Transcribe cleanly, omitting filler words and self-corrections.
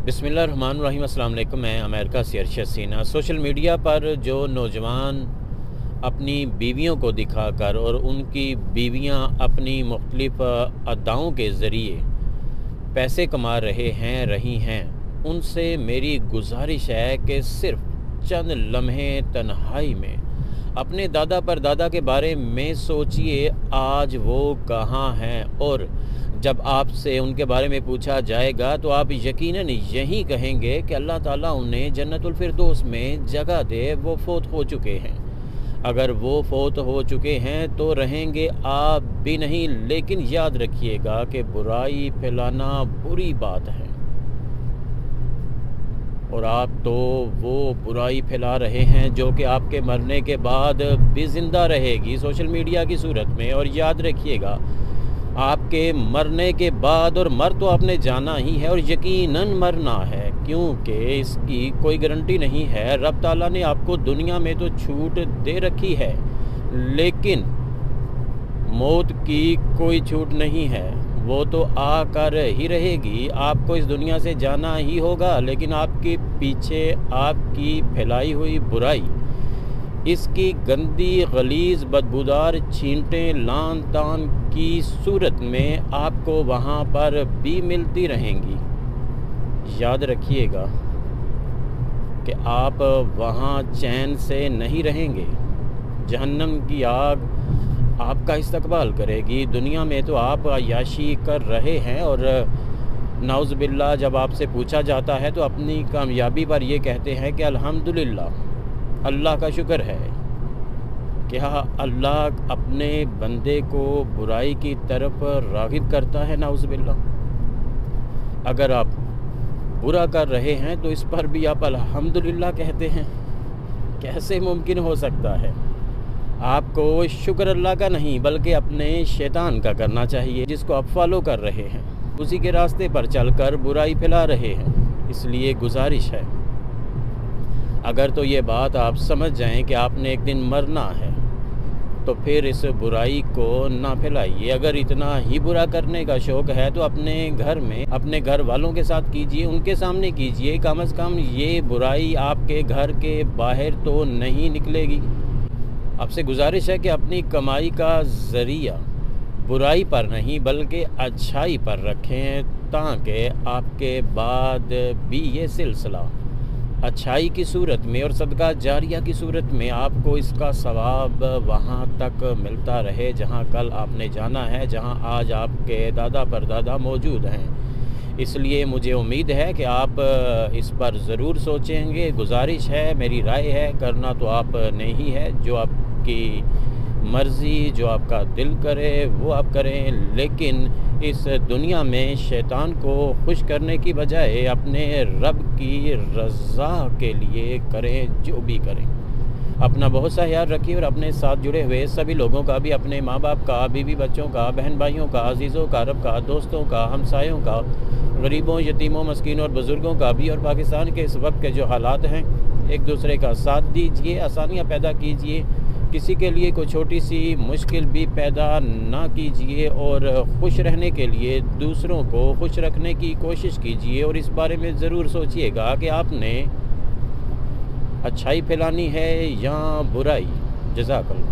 बिस्मिल्लाहिर्रहमानिर्रहीम। अस्सलाम वालेकुम। मैं अमेरिका से अरशद सीना। सोशल मीडिया पर जो नौजवान अपनी बीवियों को दिखाकर और उनकी बीवियां अपनी मुख्तलिफ़ अदाओं के ज़रिए पैसे कमा रही हैं, उनसे मेरी गुजारिश है कि सिर्फ़ चंद लम्हे तन्हाई में अपने दादा परदादा के बारे में सोचिए। आज वो कहाँ हैं, और जब आपसे उनके बारे में पूछा जाएगा तो आप यकीनन यही कहेंगे कि अल्लाह ताला उन्हें जन्नतुल फिरदौस में जगह दे। वो फ़ौत हो चुके हैं। अगर वो फ़ौत हो चुके हैं तो रहेंगे आप भी नहीं। लेकिन याद रखिएगा कि बुराई फैलाना बुरी बात है, और आप तो वो बुराई फैला रहे हैं जो कि आपके मरने के बाद भी ज़िंदा रहेगी सोशल मीडिया की सूरत में। और याद रखिएगा, आपके मरने के बाद, और मर तो आपने जाना ही है और यकीनन मरना है, क्योंकि इसकी कोई गारंटी नहीं है। रब ताला ने आपको दुनिया में तो छूट दे रखी है, लेकिन मौत की कोई छूट नहीं है। वो तो आकर ही रहेगी। आपको इस दुनिया से जाना ही होगा, लेकिन आपके पीछे आपकी फैलाई हुई बुराई, इसकी गंदी गलीज़ बदबूदार छींटें लान तान की सूरत में आपको वहाँ पर भी मिलती रहेंगी। याद रखिएगा कि आप वहाँ चैन से नहीं रहेंगे। जहन्नम की आग आपका इस्तकबाल करेगी। दुनिया में तो आप अय्याशी कर रहे हैं, और नाउज़ बिल्लाह जब आपसे पूछा जाता है तो अपनी कामयाबी पर ये कहते हैं कि अल्हम्दुलिल्लाह, अल्लाह का शुक्र है। क्या अल्लाह अपने बंदे को बुराई की तरफ राग़िब करता है? नाउज़ बिल्लाह। अगर आप बुरा कर रहे हैं तो इस पर भी आप अल्हम्दुलिल्लाह कहते हैं। कैसे मुमकिन हो सकता है? आपको शुक्र अल्लाह का नहीं बल्कि अपने शैतान का करना चाहिए, जिसको आप फॉलो कर रहे हैं, उसी के रास्ते पर चलकर बुराई फैला रहे हैं। इसलिए गुजारिश है, अगर तो ये बात आप समझ जाएं कि आपने एक दिन मरना है, तो फिर इस बुराई को ना फैलाइए। अगर इतना ही बुरा करने का शौक़ है तो अपने घर में अपने घर वालों के साथ कीजिए, उनके सामने कीजिए। कम से कम ये बुराई आपके घर के बाहर तो नहीं निकलेगी। आपसे गुजारिश है कि अपनी कमाई का ज़रिया बुराई पर नहीं बल्कि अच्छाई पर रखें, ताकि आपके बाद भी ये सिलसिला अच्छाई की सूरत में और सदका जारिया की सूरत में आपको इसका सवाब वहाँ तक मिलता रहे जहाँ कल आपने जाना है, जहाँ आज आपके दादा परदादा मौजूद हैं। इसलिए मुझे उम्मीद है कि आप इस पर ज़रूर सोचेंगे। गुजारिश है, मेरी राय है, करना तो आप नहीं है। जो आपकी मर्ज़ी, जो आपका दिल करे वो आप करें, लेकिन इस दुनिया में शैतान को खुश करने की बजाय अपने रब की रज़ा के लिए करें जो भी करें। अपना बहुत सा ख्याल रखिए, और अपने साथ जुड़े हुए सभी लोगों का भी, अपने माँ बाप का, बीवी बच्चों का, बहन भाइयों का, अजीज़ों का, रब का, दोस्तों का, हमसायों का, गरीबों, यतीमों, मस्कीनों और बुज़ुर्गों का भी। और पाकिस्तान के इस वक्त के जो हालात हैं, एक दूसरे का साथ दीजिए, आसानियाँ पैदा कीजिए, किसी के लिए कोई छोटी सी मुश्किल भी पैदा ना कीजिए, और खुश रहने के लिए दूसरों को खुश रखने की कोशिश कीजिए। और इस बारे में ज़रूर सोचिएगा कि आपने अच्छाई फैलानी है या बुराई। जज़ाकल्लाह।